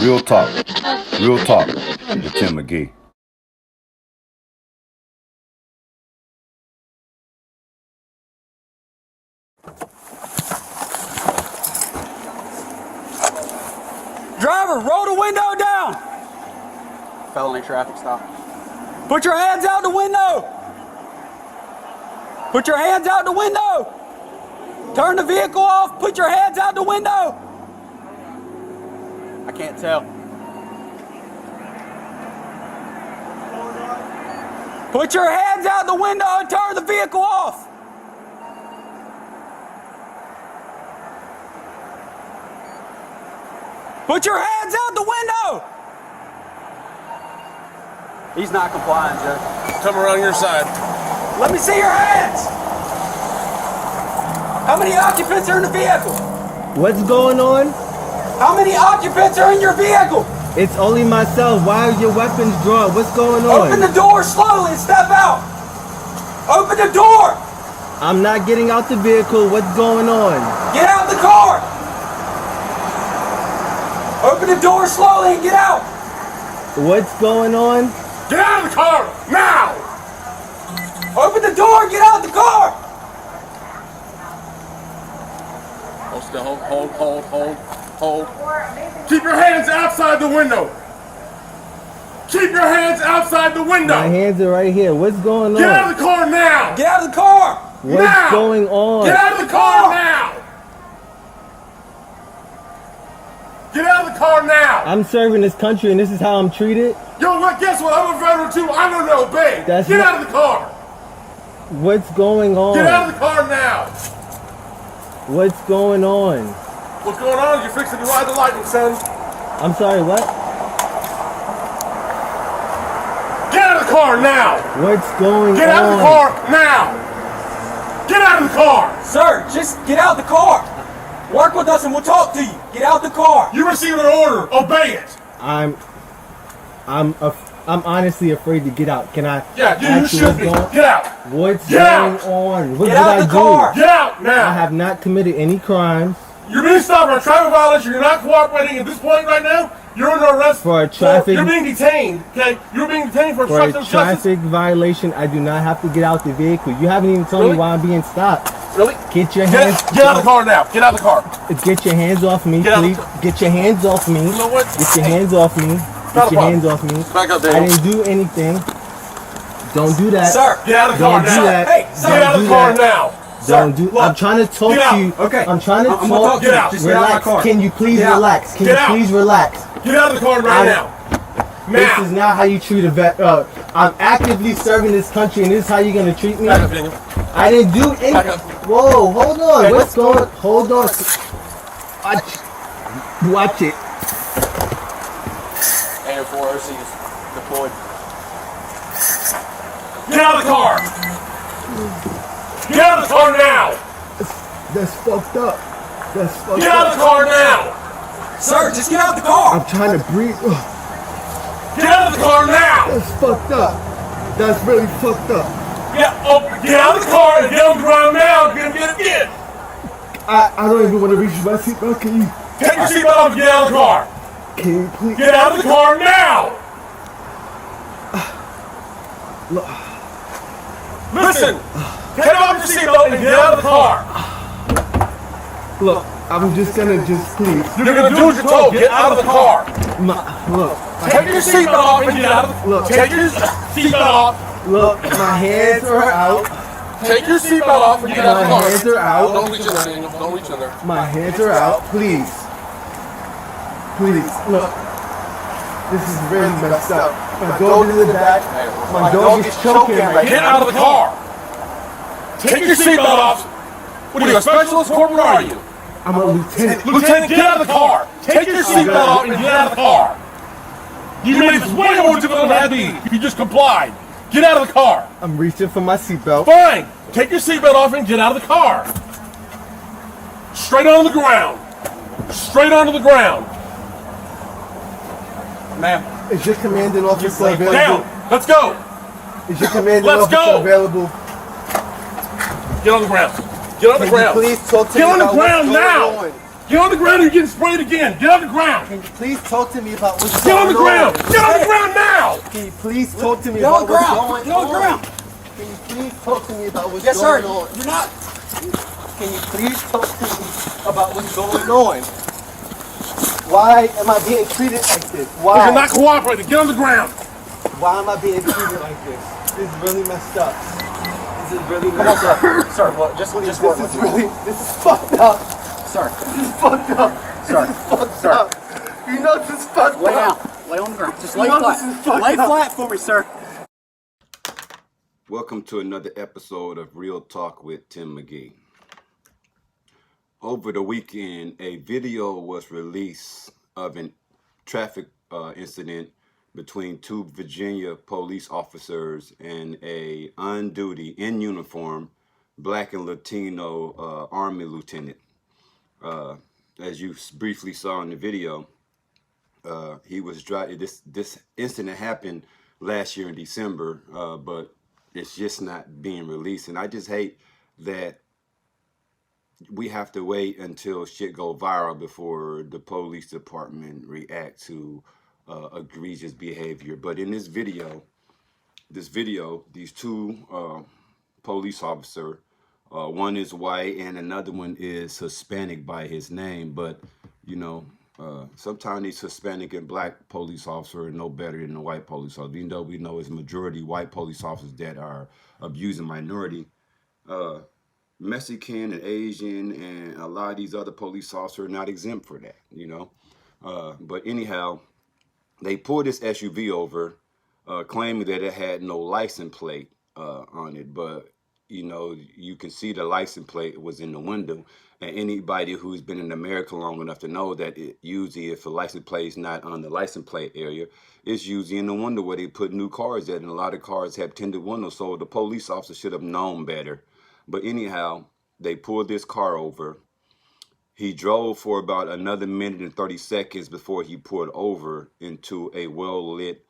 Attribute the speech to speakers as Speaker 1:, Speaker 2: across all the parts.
Speaker 1: Real talk. Real talk with Tim Mcgee.
Speaker 2: Driver, roll the window down.
Speaker 3: Felony traffic stop.
Speaker 2: Put your hands out the window. Put your hands out the window. Turn the vehicle off. Put your hands out the window.
Speaker 3: I can't tell.
Speaker 2: Put your hands out the window and turn the vehicle off. Put your hands out the window.
Speaker 3: He's not complying, Joe.
Speaker 4: Come around your side.
Speaker 2: Let me see your hands. How many occupants are in the vehicle?
Speaker 5: What's going on?
Speaker 2: How many occupants are in your vehicle?
Speaker 5: It's only myself. Why are your weapons drawn? What's going on?
Speaker 2: Open the door slowly and step out. Open the door.
Speaker 5: I'm not getting out the vehicle. What's going on?
Speaker 2: Get out the car. Open the door slowly and get out.
Speaker 5: What's going on?
Speaker 4: Get out of the car now!
Speaker 2: Open the door and get out the car.
Speaker 4: Hold still. Hold. Keep your hands outside the window. Keep your hands outside the window.
Speaker 5: My hands are right here. What's going on?
Speaker 4: Get out of the car now!
Speaker 2: Get out of the car.
Speaker 5: What's
Speaker 4: now!
Speaker 5: going on?
Speaker 4: Get out of the car now! Get out of the car now!
Speaker 5: I'm serving this country and this is how I'm treated?
Speaker 4: Yo, what? Guess what? I'm a veteran too. I don't know, babe.
Speaker 5: That's
Speaker 4: Get
Speaker 5: not-
Speaker 4: out of the car!
Speaker 5: What's going on?
Speaker 4: Get out of the car now!
Speaker 5: What's going on?
Speaker 4: What's going on? You're fixing to ride the lightning, son.
Speaker 5: I'm sorry, what?
Speaker 4: Get out of the car now!
Speaker 5: What's going
Speaker 4: Get
Speaker 5: on?
Speaker 4: out of the car now! Get out of the car!
Speaker 2: Sir, just get out the car. Work with us and we'll talk to you. Get out the car.
Speaker 4: You received an order. Obey it.
Speaker 5: I'm honestly afraid to get out. Can I?
Speaker 4: Yeah, you
Speaker 5: ask
Speaker 4: should be.
Speaker 5: what's
Speaker 4: Get out.
Speaker 5: What's
Speaker 4: Get
Speaker 5: going
Speaker 4: out.
Speaker 5: on? What
Speaker 2: Get
Speaker 5: did
Speaker 2: out
Speaker 5: I
Speaker 2: the
Speaker 5: do?
Speaker 2: car.
Speaker 4: Get out now.
Speaker 5: I have not committed any crimes.
Speaker 4: You're being stopped for a traffic violation. You're not cooperating at this point right now. You're under arrest
Speaker 5: For a traffic-
Speaker 4: You're being detained. Okay, you're being detained for
Speaker 5: For a
Speaker 4: obstruction of justice.
Speaker 5: traffic violation, I do not have to get out the vehicle. You haven't even told
Speaker 4: Really?
Speaker 5: me why I'm being stopped.
Speaker 4: Really?
Speaker 5: Get your hands.
Speaker 4: Get out of the car now. Get out of the car.
Speaker 5: Get your hands off me,
Speaker 4: Get out of
Speaker 5: please.
Speaker 4: the-
Speaker 5: Get your hands off me.
Speaker 4: You know what?
Speaker 5: Get your hands off me.
Speaker 4: Not
Speaker 5: Get
Speaker 4: a
Speaker 5: your
Speaker 4: problem.
Speaker 5: hands off me.
Speaker 4: Back up,
Speaker 5: I
Speaker 4: Daniel.
Speaker 5: didn't do anything. Don't do that.
Speaker 2: Sir.
Speaker 4: Get out of the car
Speaker 5: Don't do
Speaker 4: now.
Speaker 5: that.
Speaker 2: Hey, sir.
Speaker 4: Get out of
Speaker 5: Don't
Speaker 4: the
Speaker 5: do
Speaker 4: car
Speaker 5: that.
Speaker 4: now.
Speaker 5: Don't do.
Speaker 2: look,
Speaker 5: I'm trying to talk
Speaker 4: get out.
Speaker 5: to you.
Speaker 2: Okay.
Speaker 5: I'm trying to
Speaker 2: I'm gonna
Speaker 5: talk.
Speaker 2: talk to
Speaker 4: Get
Speaker 2: you.
Speaker 4: out.
Speaker 2: Just get out of my
Speaker 5: Relax.
Speaker 2: car.
Speaker 5: Can you please
Speaker 2: Get out.
Speaker 5: relax? Can
Speaker 4: Get
Speaker 5: you
Speaker 4: out.
Speaker 5: please relax?
Speaker 4: Get out of the car right now.
Speaker 5: This
Speaker 4: Now.
Speaker 5: is not how you treat a vet. I'm actively serving this country, and this is how you're gonna treat me.
Speaker 4: Back up, Daniel.
Speaker 5: I didn't do
Speaker 4: Back
Speaker 5: anything.
Speaker 4: up.
Speaker 5: Whoa, hold on.
Speaker 4: Hey,
Speaker 5: What's going? Hold on. Watch it.
Speaker 3: AO4 OC is deployed.
Speaker 4: Get out of the car. Get out of the car now.
Speaker 5: That's fucked up. That's fucked
Speaker 4: Get out of
Speaker 5: up.
Speaker 4: the car now.
Speaker 2: Sir, just get out the car.
Speaker 5: I'm trying to breathe. Ugh,
Speaker 4: Get out of the car now.
Speaker 5: that's fucked up. That's really fucked up.
Speaker 4: Get out of the car and get on the ground now. Get it.
Speaker 5: I don't even want to reach my seatbelt. Can you?
Speaker 4: Take your seatbelt off and get out of the car.
Speaker 5: Can you please?
Speaker 4: Get out of the car now. Listen. Take off your seatbelt and get out of the car.
Speaker 5: Look, I'm just gonna please.
Speaker 4: You're gonna do what you're told. Get out of the car.
Speaker 5: Look,
Speaker 4: Take your seatbelt off and get out of the
Speaker 5: Look.
Speaker 4: Take your seatbelt off.
Speaker 5: look. My hands are out.
Speaker 4: Take your seatbelt off and get out of the
Speaker 5: My
Speaker 4: car.
Speaker 5: hands are out.
Speaker 4: Don't reach in there, Daniel. Don't reach in there.
Speaker 5: My hands are out. Please. Please. Look. This is really messed up. My dog is in the back. My dog is choking right
Speaker 4: Get
Speaker 5: now.
Speaker 4: out of the car. Take your seatbelt off. What are you, a specialist? Corporal, what are you?
Speaker 5: I'm a lieutenant.
Speaker 4: Lieutenant, get out of the car. Take your seatbelt off and get out of the car. You made this way more difficult than it had to be if you just complied. Get out of the car.
Speaker 5: I'm reaching for my seatbelt.
Speaker 4: Fine. Take your seatbelt off and get out of the car. Straight onto the ground. Straight onto the ground.
Speaker 3: Ma'am.
Speaker 5: Is your commanding officer available?
Speaker 4: Down. Let's go.
Speaker 5: Is your commanding
Speaker 4: Let's
Speaker 5: officer
Speaker 4: go.
Speaker 5: available?
Speaker 4: Get on the ground. Get on the
Speaker 5: Can you
Speaker 4: ground.
Speaker 5: please talk to
Speaker 4: Get
Speaker 5: me
Speaker 4: on the
Speaker 5: about what's
Speaker 4: ground
Speaker 5: going
Speaker 4: now.
Speaker 5: on?
Speaker 4: Get on the ground or you're getting sprayed again. Get on the ground.
Speaker 5: Can you please talk to me about what's
Speaker 4: Get on the
Speaker 5: going on?
Speaker 4: ground. Get on the ground now.
Speaker 5: Can you please talk to me
Speaker 2: Get on
Speaker 5: about
Speaker 2: the
Speaker 5: what's
Speaker 2: ground.
Speaker 5: going
Speaker 2: Get on the ground.
Speaker 5: Can you please talk to me about what's
Speaker 2: Yes, sir.
Speaker 5: going on?
Speaker 2: You're not.
Speaker 5: Can you please talk to me about what's going on? Why am I being treated like this? Why?
Speaker 4: You're not cooperating. Get on the ground.
Speaker 5: Why am I being treated like this? This is really messed up. This is really messed up.
Speaker 3: Sir, well, just
Speaker 5: This
Speaker 3: work
Speaker 5: is
Speaker 3: with me.
Speaker 5: really, this is fucked up.
Speaker 3: Sir,
Speaker 5: This is fucked up.
Speaker 3: Sir,
Speaker 5: This is fucked
Speaker 3: sir.
Speaker 5: up. You know this is fucked
Speaker 3: lay
Speaker 5: up.
Speaker 3: down. Lay on the ground. Just
Speaker 5: You
Speaker 3: lay
Speaker 5: know
Speaker 3: flat.
Speaker 5: this is fucked
Speaker 3: Lay
Speaker 5: up.
Speaker 3: flat for me, sir.
Speaker 1: Welcome to another episode of Real Talk with Tim Mcgee. Over the weekend, a video was released of a traffic incident between two Virginia police officers and a on-duty, in uniform, Black and Latino Army lieutenant. As you briefly saw in the video, he was driving. This incident happened last year in December, but it's just not being released. And I just hate that we have to wait until shit go viral before the police department react to egregious behavior. But in this video, these two police officer, one is white and another one is Hispanic by his name. But you know, sometimes these Hispanic and Black police officers are no better than the white police officers. Even though we know it's majority white police officers that are abusing minority. Mexican and Asian and a lot of these other police officers are not exempt for that, you know. But anyhow, they pulled this SUV over, claiming that it had no license plate on it. But, you know, you can see the license plate was in the window. And anybody who's been in America long enough to know that it usually, if a license plate is not on the license plate area, it's usually in the window where they put new cars at. And a lot of cars have tinted windows. So the police officer should have known better. But anyhow, they pulled this car over. He drove for about another minute and 30 seconds before he pulled over into a well-lit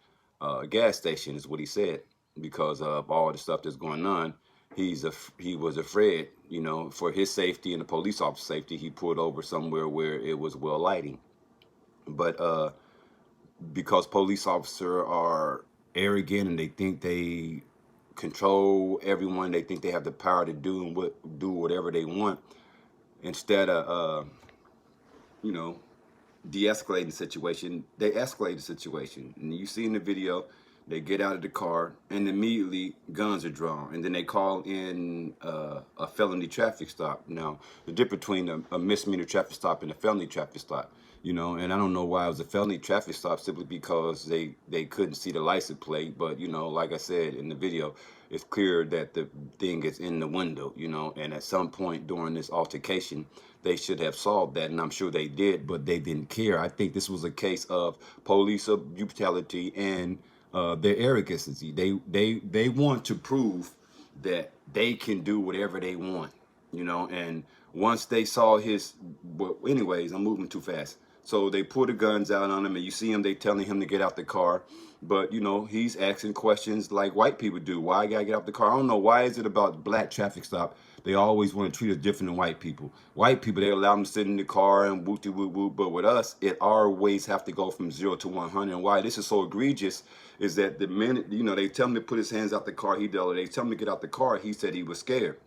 Speaker 1: gas station, is what he said, because of all the stuff that's going on. He was afraid, you know, for his safety and the police officer's safety. He pulled over somewhere where it was well lighting. But because police officers are arrogant and they think they control everyone, they think they have the power to do whatever they want, instead of you know, de-escalating the situation, they escalate the situation. And you see in the video, they get out of the car and immediately guns are drawn, and then they call in a felony traffic stop. Now, the difference between a misdemeanor traffic stop and a felony traffic stop, you know, and I don't know why it was a felony traffic stop, simply because they couldn't see the license plate. But, you know, like I said in the video, it's clear that the thing is in the window, you know, and at some point during this altercation, they should have solved that, and I'm sure they did, but they didn't care. I think this was a case of police brutality and their arrogance. They want to prove that they can do whatever they want, you know. And once they saw his, well, anyways, I'm moving too fast. So they pull the guns out on him, and you see him, they telling him to get out the car. But, you know, he's asking questions like white people do. Why I gotta get out the car? I don't know. Why is it about Black traffic stop? They always want to treat us different than white people. White people, they allow them to sit in the car and whoop-de-whoop-whoop. But with us, it always have to go from 0 to 100. And why this is so egregious is that the minute, you know, they tell him to put his hands out the car, he did. They tell him to get out the car, he said he was scared,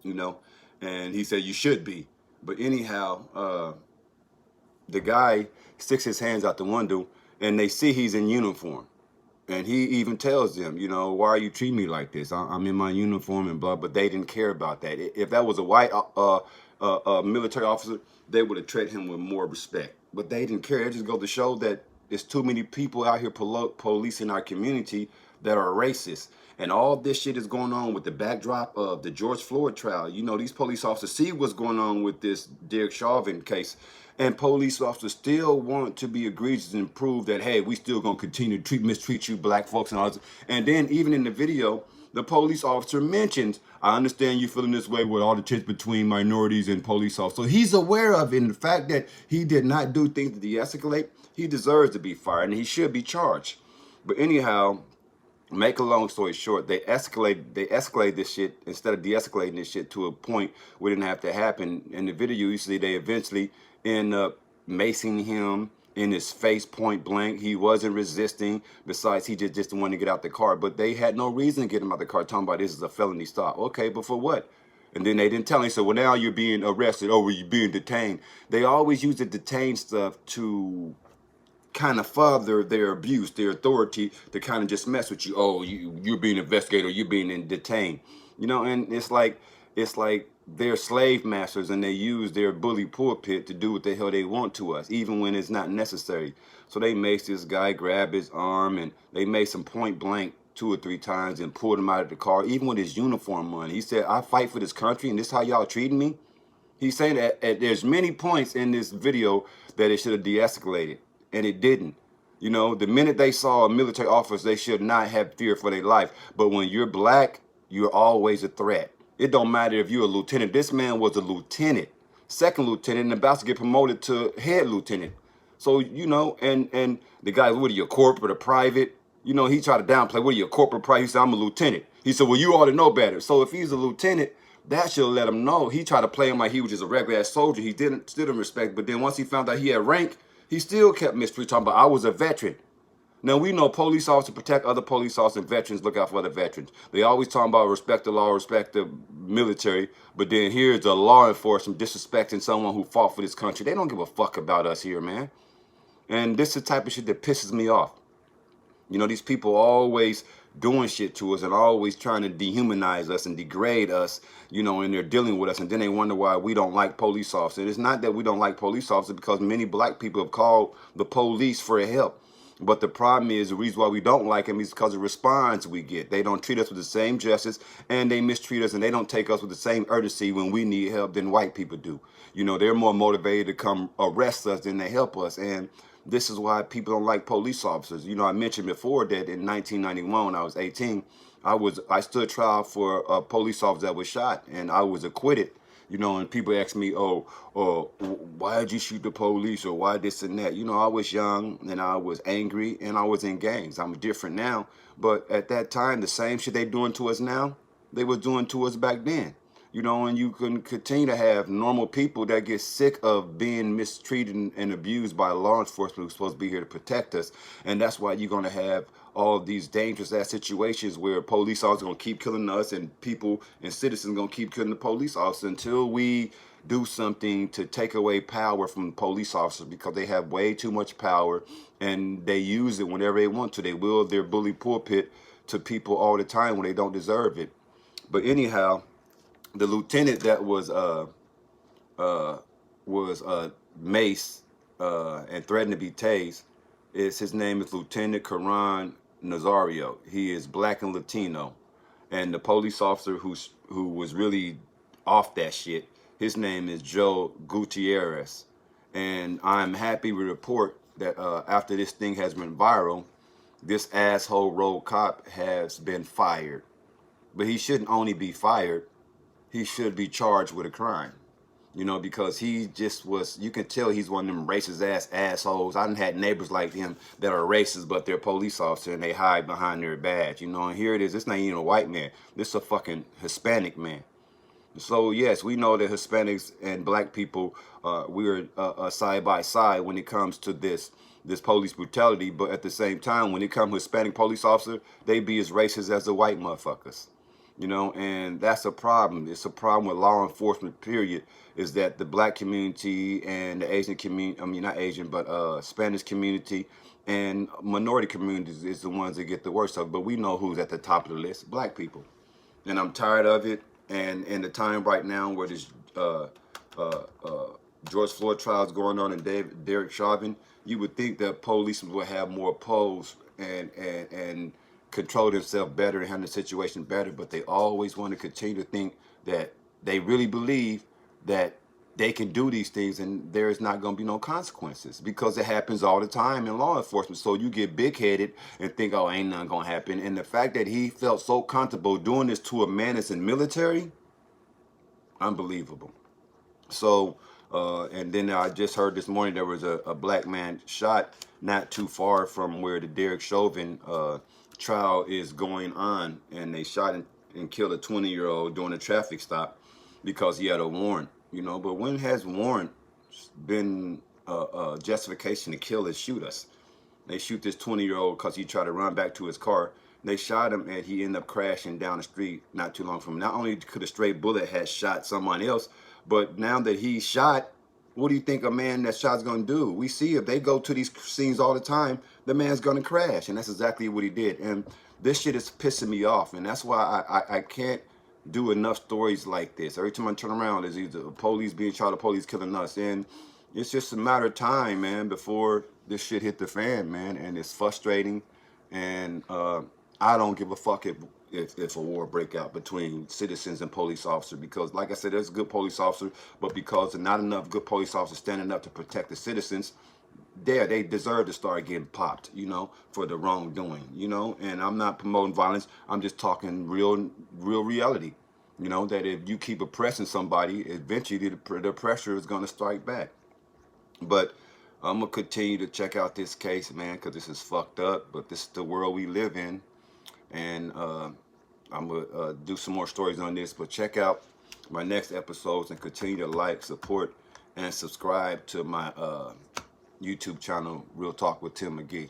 Speaker 1: you know. And he said, you should be. But anyhow, the guy sticks his hands out the window, and they see he's in uniform. And he even tells them, you know, why are you treating me like this? I'm in my uniform and blah, but they didn't care about that. If that was a white military officer, they would have treated him with more respect. But they didn't care. It just goes to show that there's too many people out here policing our community that are racist. And all this shit is going on with the backdrop of the George Floyd trial. You know, these police officers see what's going on with this Derek Chauvin case. And police officers still want to be egregious and prove that, hey, we still going to continue to mistreat you black folks and all this. And then even in the video, the police officer mentions, I understand you feeling this way with all the tension between minorities and police officers. So he's aware of it. And the fact that he did not do things to de-escalate, he deserves to be fired and he should be charged. But anyhow, make a long story short, they escalated this shit instead of de-escalating this shit to a point where it didn't have to happen. In the video, you see they eventually end up macing him in his face point blank. He wasn't resisting. Besides, he just didn't want to get out the car. But they had no reason to get him out the car, talking about this is a felony stop. Okay, but for what? And then they didn't tell him. So, well, now you're being arrested. Oh, well, you're being detained. They always use the detain stuff to kind of further their abuse, their authority, to kind of just mess with you. Oh, you're being investigated, or you're being detained. You know, and it's like they're slave masters, and they use their bully pulpit to do what the hell they want to us, even when it's not necessary. So they maced this guy, grabbed his arm, and they maced him point blank 2 or 3 times and pulled him out of the car, even with his uniform on. He said, I fight for this country, and this is how y'all treating me? He's saying that there's many points in this video that it should have de-escalated, and it didn't. You know, the minute they saw a military officer, they should not have fear for their life. But when you're black, you're always a threat. It don't matter if you're a lieutenant. This man was a lieutenant, second lieutenant, and about to get promoted to head lieutenant. So, you know, and the guy, what are you, a corporate or private? You know, he tried to downplay, what are you, a corporate private? He said, I'm a lieutenant. He said, well, you ought to know better. So if he's a lieutenant, that should let him know. He tried to play him like he was just a regular ass soldier. He still didn't respect. But then once he found out he had rank, he still kept mistreating, talking about, I was a veteran. Now, we know police officers protect other police officers, and veterans look out for other veterans. They always talk about respect the law, respect the military, but then here's the law enforcement disrespecting someone who fought for this country. They don't give a fuck about us here, man. And this is the type of shit that pisses me off. You know, these people always doing shit to us and always trying to dehumanize us and degrade us, you know, and they're dealing with us, and then they wonder why we don't like police officers. It's not that we don't like police officers, because many black people have called the police for help. But the problem is, the reason why we don't like them is because of the response we get. They don't treat us with the same justice, and they mistreat us, and they don't take us with the same urgency when we need help than white people do. You know, they're more motivated to come arrest us than they help us. And this is why people don't like police officers. You know, I mentioned before that in 1991, when I was 18, I stood trial for a police officer that was shot, and I was acquitted. You know, and people ask me, why did you shoot the police, or why this and that? You know, I was young, and I was angry, and I was in gangs. I'm different now. But at that time, the same shit they doing to us now, they were doing to us back then. You know, and you can continue to have normal people that get sick of being mistreated and abused by law enforcement who's supposed to be here to protect us. And that's why you're going to have all of these dangerous ass situations where police officers are going to keep killing us, and people and citizens are going to keep killing the police officers, until we do something to take away power from police officers, because they have way too much power and they use it whenever they want to. They wield their bully pulpit to people all the time when they don't deserve it. But anyhow, the lieutenant that was maced and threatened to be tased, his name is Lieutenant Karan Nazario. He is black and Latino. And the police officer who was really off that shit, his name is Joe Gutierrez. And I'm happy to report that after this thing has been viral, this asshole road cop has been fired. But he shouldn't only be fired, he should be charged with a crime. You know, because he just was, you can tell he's one of them racist ass assholes. I done had neighbors like him that are racist, but they're police officer and they hide behind their badge. You know, and here it is, this not even a white man. This is a fucking Hispanic man. So yes, we know that Hispanics and black people, we're side by side when it comes to this police brutality. But at the same time, when it comes to Hispanic police officer, they be as racist as the white motherfuckers. You know, and that's a problem. It's a problem with law enforcement, period, is that the black community and the Asian community, I mean, not Asian, but Spanish community and minority communities is the ones that get the worst of it. But we know who's at the top of the list, black people. And I'm tired of it. And in the time right now where this George Floyd trial is going on and Derek Chauvin, you would think that policemen would have more polls and control themselves better and handle the situation better, but they always want to continue to think that they really believe that they can do these things and there is not going to be no consequences, because it happens all the time in law enforcement. So you get big-headed and think, oh, ain't nothing going to happen. And the fact that he felt so comfortable doing this to a man that's in military, unbelievable. So, and then I just heard this morning there was a black man shot not too far from where the Derek Chauvin trial is going on, and they shot and killed a 20-year-old during a traffic stop because he had a warrant. You know, but when has warrant been justification to kill is shoot us. They shoot this 20-year-old because he tried to run back to his car. They shot him and he ended up crashing down the street not too long from him. Not only could a stray bullet have shot someone else, but now that he's shot, what do you think a man that shot's gonna do? We see if they go to these scenes all the time, the man's gonna crash, and that's exactly what he did. And this shit is pissing me off, and that's why I can't do enough stories like this. Every time I turn around, there's either police being shot or police killing us, and it's just a matter of time, man, before this shit hit the fan, man, and it's frustrating, and I don't give a fuck if a war break out between citizens and police officers, because like I said, there's good police officers, but because there's not enough good police officers standing up to protect the citizens, they deserve to start getting popped, you know, for the wrongdoing, you know. And I'm not promoting violence, I'm just talking real reality, you know, that if you keep oppressing somebody, eventually the pressure is going to strike back. But I'm gonna continue to check out this case, man, because this is fucked up, but this is the world we live in. And I'm gonna do some more stories on this, but check out my next episodes and continue to like, support, and subscribe to my YouTube channel, Real Talk with Tim Mcgee.